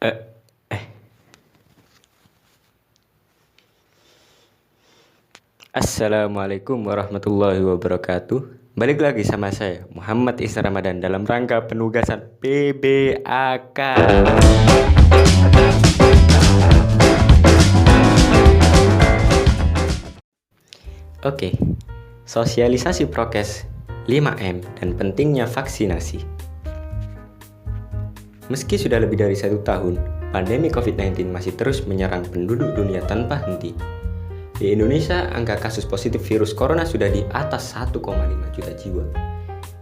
Eh, eh. Assalamualaikum warahmatullahi wabarakatuh. Balik lagi sama saya, Muhammad Isra Ramadan, dalam rangka penugasan PBAK. Oke, sosialisasi prokes 5M dan pentingnya vaksinasi. Meski sudah lebih dari 1 tahun, pandemi COVID-19 masih terus menyerang penduduk dunia tanpa henti. Di Indonesia, angka kasus positif virus corona sudah di atas 1,5 juta jiwa.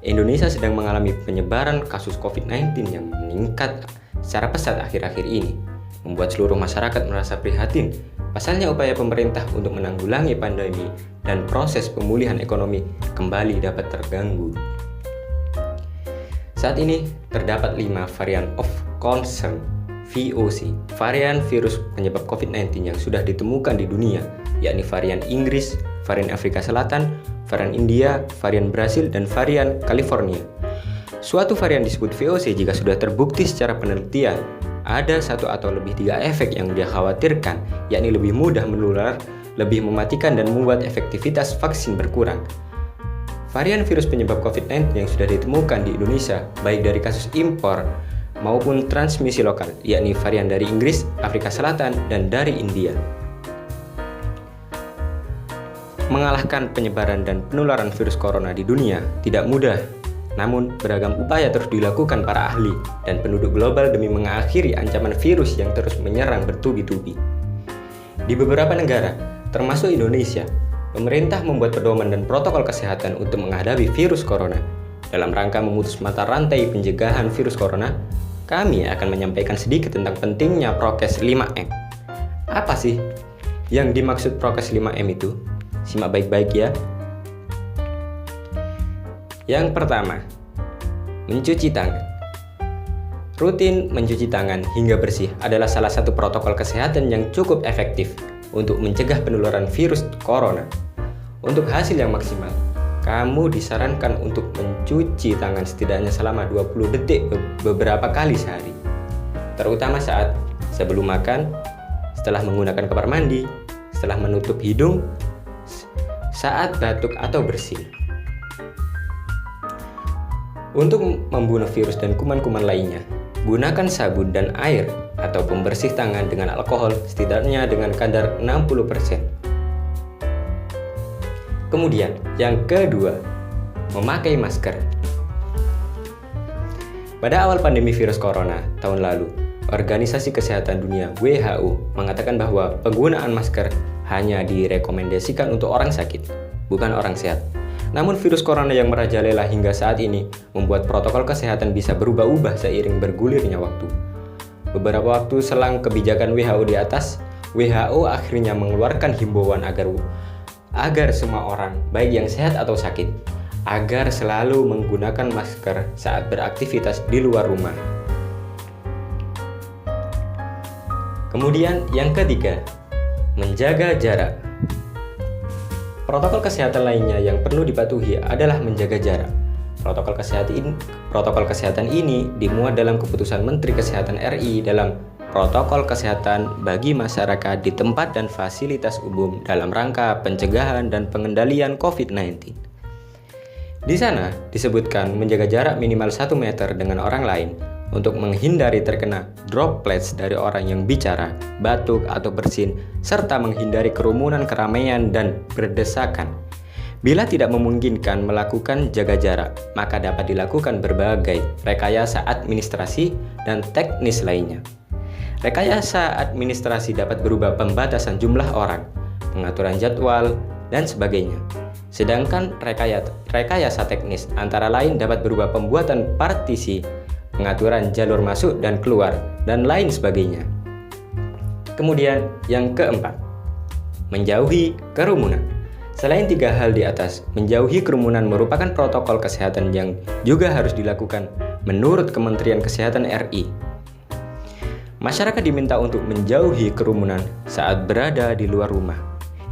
Indonesia sedang mengalami penyebaran kasus COVID-19 yang meningkat secara pesat akhir-akhir ini, membuat seluruh masyarakat merasa prihatin. Pasalnya upaya pemerintah untuk menanggulangi pandemi dan proses pemulihan ekonomi kembali dapat terganggu. Saat ini terdapat 5 varian of concern VOC, varian virus penyebab COVID-19 yang sudah ditemukan di dunia, yakni varian Inggris, varian Afrika Selatan, varian India, varian Brasil, dan varian California. Suatu varian disebut VOC jika sudah terbukti secara penelitian ada 1 atau lebih 3 efek yang dikhawatirkan, yakni lebih mudah menular, lebih mematikan, dan membuat efektivitas vaksin berkurang. Varian virus penyebab COVID-19 yang sudah ditemukan di Indonesia, baik dari kasus impor maupun transmisi lokal, yakni varian dari Inggris, Afrika Selatan, dan dari India. Mengalahkan penyebaran dan penularan virus corona di dunia tidak mudah, namun beragam upaya terus dilakukan para ahli dan penduduk global demi mengakhiri ancaman virus yang terus menyerang bertubi-tubi. Di beberapa negara, termasuk Indonesia, pemerintah membuat pedoman dan protokol kesehatan untuk menghadapi virus corona. Dalam rangka memutus mata rantai pencegahan virus corona, kami akan menyampaikan sedikit tentang pentingnya prokes 5M. Apa sih yang dimaksud prokes 5M itu? Simak baik-baik ya. Yang pertama, mencuci tangan. Rutin mencuci tangan hingga bersih adalah salah satu protokol kesehatan yang cukup efektif untuk mencegah penularan virus corona. Untuk hasil yang maksimal, kamu disarankan untuk mencuci tangan setidaknya selama 20 detik beberapa kali sehari, terutama saat sebelum makan, setelah menggunakan kamar mandi, setelah menutup hidung, saat batuk atau bersin. Untuk membunuh virus dan kuman-kuman lainnya, gunakan sabun dan air atau pembersih tangan dengan alkohol setidaknya dengan kadar 60%. Kemudian, yang kedua, memakai masker. Pada awal pandemi virus corona tahun lalu, Organisasi Kesehatan Dunia WHO mengatakan bahwa penggunaan masker hanya direkomendasikan untuk orang sakit, bukan orang sehat. Namun virus corona yang merajalela hingga saat ini membuat protokol kesehatan bisa berubah-ubah seiring bergulirnya waktu. Beberapa waktu selang kebijakan WHO di atas, WHO akhirnya mengeluarkan himbauan agar semua orang, baik yang sehat atau sakit, agar selalu menggunakan masker saat beraktivitas di luar rumah. Kemudian yang ketiga, menjaga jarak. Protokol kesehatan lainnya yang perlu dipatuhi adalah menjaga jarak. Protokol kesehatan ini dimuat dalam keputusan Menteri Kesehatan RI dalam Protokol Kesehatan bagi masyarakat di tempat dan fasilitas umum dalam rangka pencegahan dan pengendalian COVID-19. Di sana disebutkan menjaga jarak minimal 1 meter dengan orang lain untuk menghindari terkena droplets dari orang yang bicara, batuk, atau bersin, serta menghindari kerumunan keramaian dan berdesakan. Bila tidak memungkinkan melakukan jaga jarak, maka dapat dilakukan berbagai rekayasa administrasi dan teknis lainnya. Rekayasa administrasi dapat berupa pembatasan jumlah orang, pengaturan jadwal, dan sebagainya. Sedangkan rekayasa teknis antara lain dapat berupa pembuatan partisi, pengaturan jalur masuk dan keluar, dan lain sebagainya. Kemudian yang keempat, menjauhi kerumunan. Selain 3 hal di atas, menjauhi kerumunan merupakan protokol kesehatan yang juga harus dilakukan menurut Kementerian Kesehatan RI. Masyarakat diminta untuk menjauhi kerumunan saat berada di luar rumah.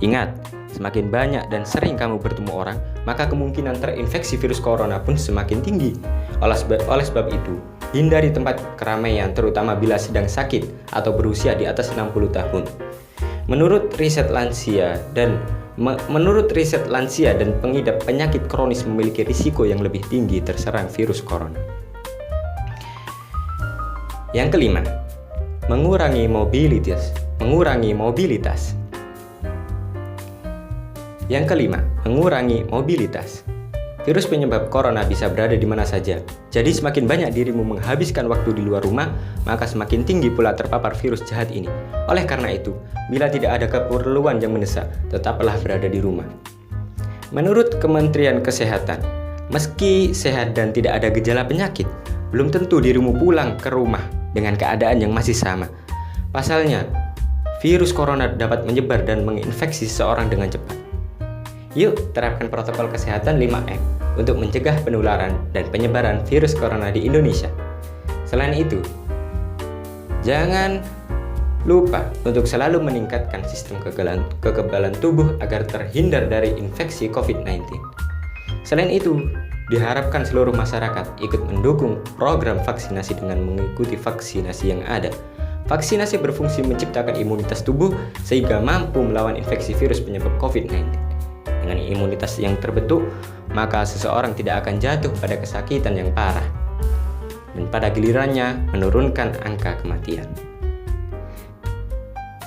Ingat, semakin banyak dan sering kamu bertemu orang, maka kemungkinan terinfeksi virus corona pun semakin tinggi. Oleh sebab itu, hindari tempat keramaian terutama bila sedang sakit atau berusia di atas 60 tahun. Menurut riset lansia dan pengidap penyakit kronis memiliki risiko yang lebih tinggi terserang virus corona. Yang kelima, mengurangi mobilitas. Yang kelima, mengurangi mobilitas. Virus penyebab corona bisa berada di mana saja. Jadi semakin banyak dirimu menghabiskan waktu di luar rumah, maka semakin tinggi pula terpapar virus jahat ini. Oleh karena itu, bila tidak ada keperluan yang mendesak, tetaplah berada di rumah. Menurut Kementerian Kesehatan, meski sehat dan tidak ada gejala penyakit, belum tentu dirimu pulang ke rumah dengan keadaan yang masih sama. Pasalnya, virus corona dapat menyebar dan menginfeksi seseorang dengan cepat. Yuk terapkan protokol kesehatan 5M untuk mencegah penularan dan penyebaran virus corona di Indonesia. Selain itu, jangan lupa untuk selalu meningkatkan sistem kekebalan tubuh agar terhindar dari infeksi COVID-19. Selain itu, diharapkan seluruh masyarakat ikut mendukung program vaksinasi dengan mengikuti vaksinasi yang ada. Vaksinasi berfungsi menciptakan imunitas tubuh sehingga mampu melawan infeksi virus penyebab COVID-19. Dengan imunitas yang terbentuk, maka seseorang tidak akan jatuh pada kesakitan yang parah dan pada gilirannya menurunkan angka kematian.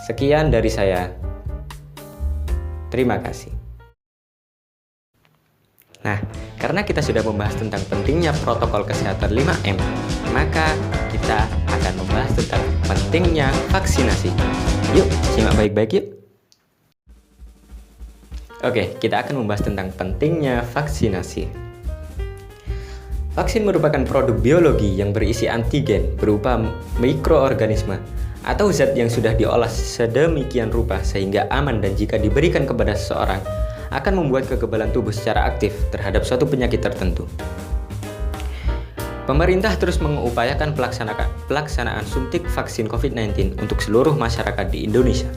Sekian dari saya. Terima kasih. Nah, karena kita sudah membahas tentang pentingnya protokol kesehatan 5M, maka kita akan membahas tentang pentingnya vaksinasi. Yuk, simak baik-baik yuk. Oke, kita akan membahas tentang pentingnya vaksinasi. Vaksin merupakan produk biologi yang berisi antigen berupa mikroorganisme atau zat yang sudah diolah sedemikian rupa sehingga aman dan jika diberikan kepada seseorang akan membuat kekebalan tubuh secara aktif terhadap suatu penyakit tertentu. Pemerintah terus mengupayakan pelaksanaan suntik vaksin COVID-19 untuk seluruh masyarakat di Indonesia.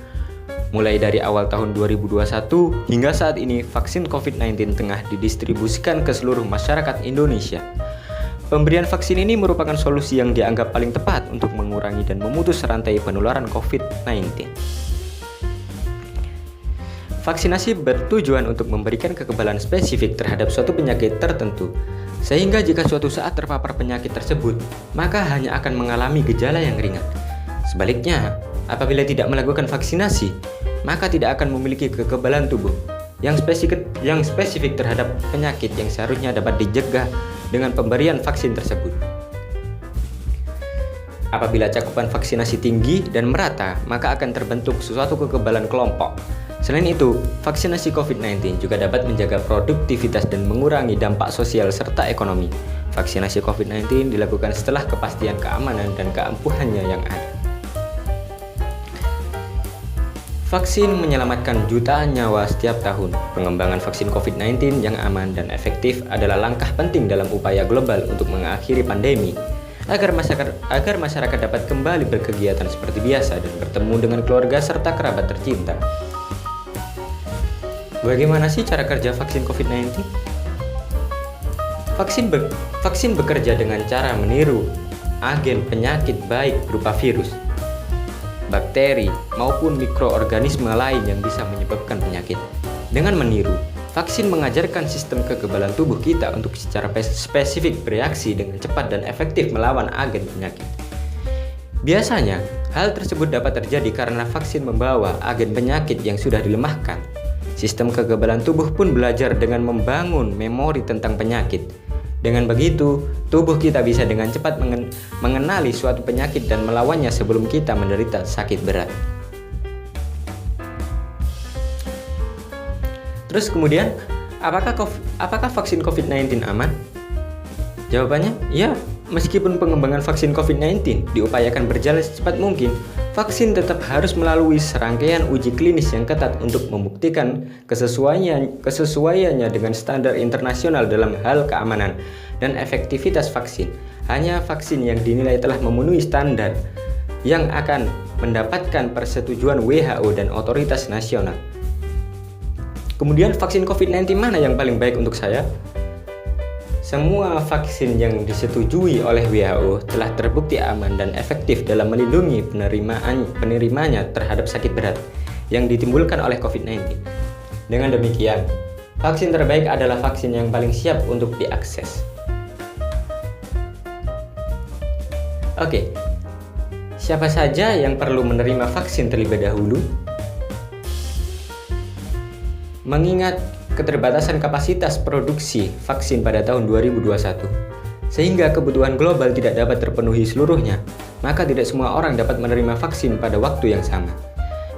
Mulai dari awal tahun 2021 hingga saat ini, vaksin COVID-19 tengah didistribusikan ke seluruh masyarakat Indonesia. Pemberian vaksin ini merupakan solusi yang dianggap paling tepat untuk mengurangi dan memutus rantai penularan COVID-19. Vaksinasi bertujuan untuk memberikan kekebalan spesifik terhadap suatu penyakit tertentu, sehingga jika suatu saat terpapar penyakit tersebut, maka hanya akan mengalami gejala yang ringan. Sebaliknya, apabila tidak melakukan vaksinasi, maka tidak akan memiliki kekebalan tubuh yang spesifik terhadap penyakit yang seharusnya dapat dicegah dengan pemberian vaksin tersebut. Apabila cakupan vaksinasi tinggi dan merata, maka akan terbentuk suatu kekebalan kelompok. Selain itu, vaksinasi COVID-19 juga dapat menjaga produktivitas dan mengurangi dampak sosial serta ekonomi. Vaksinasi COVID-19 dilakukan setelah kepastian keamanan dan keampuhannya yang ada. Vaksin menyelamatkan jutaan nyawa setiap tahun. Pengembangan vaksin COVID-19 yang aman dan efektif adalah langkah penting dalam upaya global untuk mengakhiri pandemi, agar masyarakat dapat kembali berkegiatan seperti biasa dan bertemu dengan keluarga serta kerabat tercinta. Bagaimana sih cara kerja vaksin COVID-19? Vaksin bekerja dengan cara meniru agen penyakit baik berupa virus, bakteri, maupun mikroorganisme lain yang bisa menyebabkan penyakit. Dengan meniru, vaksin mengajarkan sistem kekebalan tubuh kita untuk secara spesifik bereaksi dengan cepat dan efektif melawan agen penyakit. Biasanya, hal tersebut dapat terjadi karena vaksin membawa agen penyakit yang sudah dilemahkan. Sistem kekebalan tubuh pun belajar dengan membangun memori tentang penyakit. Dengan begitu, tubuh kita bisa dengan cepat mengenali suatu penyakit dan melawannya sebelum kita menderita sakit berat. Terus kemudian, apakah vaksin COVID-19 aman? Jawabannya, ya. Meskipun pengembangan vaksin COVID-19 diupayakan berjalan secepat mungkin, vaksin tetap harus melalui serangkaian uji klinis yang ketat untuk membuktikan kesesuaiannya dengan standar internasional dalam hal keamanan dan efektivitas vaksin. Hanya vaksin yang dinilai telah memenuhi standar yang akan mendapatkan persetujuan WHO dan otoritas nasional. Kemudian vaksin COVID-19 mana yang paling baik untuk saya? Semua vaksin yang disetujui oleh WHO telah terbukti aman dan efektif dalam melindungi penerimanya terhadap sakit berat yang ditimbulkan oleh COVID-19. Dengan demikian, vaksin terbaik adalah vaksin yang paling siap untuk diakses. Oke, siapa saja yang perlu menerima vaksin terlebih dahulu? Mengingat keterbatasan kapasitas produksi vaksin pada tahun 2021, sehingga kebutuhan global tidak dapat terpenuhi seluruhnya, maka tidak semua orang dapat menerima vaksin pada waktu yang sama.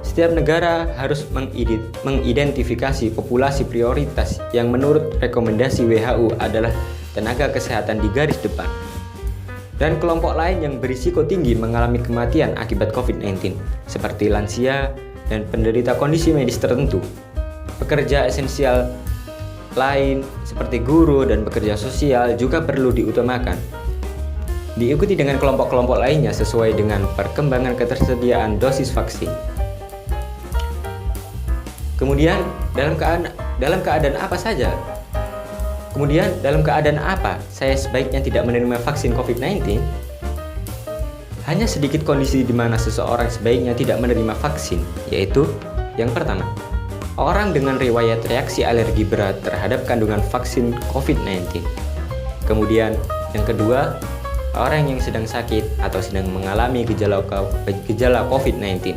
Setiap negara harus mengidentifikasi populasi prioritas yang menurut rekomendasi WHO adalah tenaga kesehatan di garis depan, dan kelompok lain yang berisiko tinggi mengalami kematian akibat COVID-19, seperti lansia dan penderita kondisi medis tertentu. Pekerja esensial lain seperti guru dan pekerja sosial juga perlu diutamakan. Diikuti dengan kelompok-kelompok lainnya sesuai dengan perkembangan ketersediaan dosis vaksin. Kemudian, dalam keadaan apa saya sebaiknya tidak menerima vaksin COVID-19? Hanya sedikit kondisi di mana seseorang sebaiknya tidak menerima vaksin, yaitu yang pertama, orang dengan riwayat reaksi alergi berat terhadap kandungan vaksin COVID-19. Kemudian, yang kedua, orang yang sedang sakit atau sedang mengalami gejala COVID-19.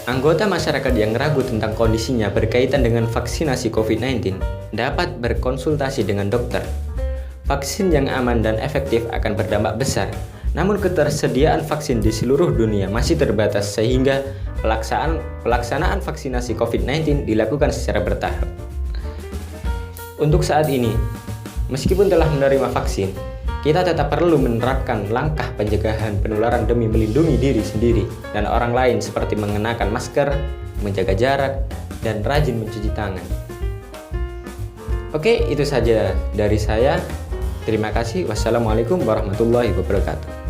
Anggota masyarakat yang ragu tentang kondisinya berkaitan dengan vaksinasi COVID-19 dapat berkonsultasi dengan dokter. Vaksin yang aman dan efektif akan berdampak besar. Namun ketersediaan vaksin di seluruh dunia masih terbatas sehingga pelaksanaan vaksinasi COVID-19 dilakukan secara bertahap. Untuk saat ini, meskipun telah menerima vaksin, kita tetap perlu menerapkan langkah pencegahan penularan demi melindungi diri sendiri dan orang lain seperti mengenakan masker, menjaga jarak, dan rajin mencuci tangan. Oke, itu saja dari saya. Terima kasih. Wassalamualaikum warahmatullahi wabarakatuh.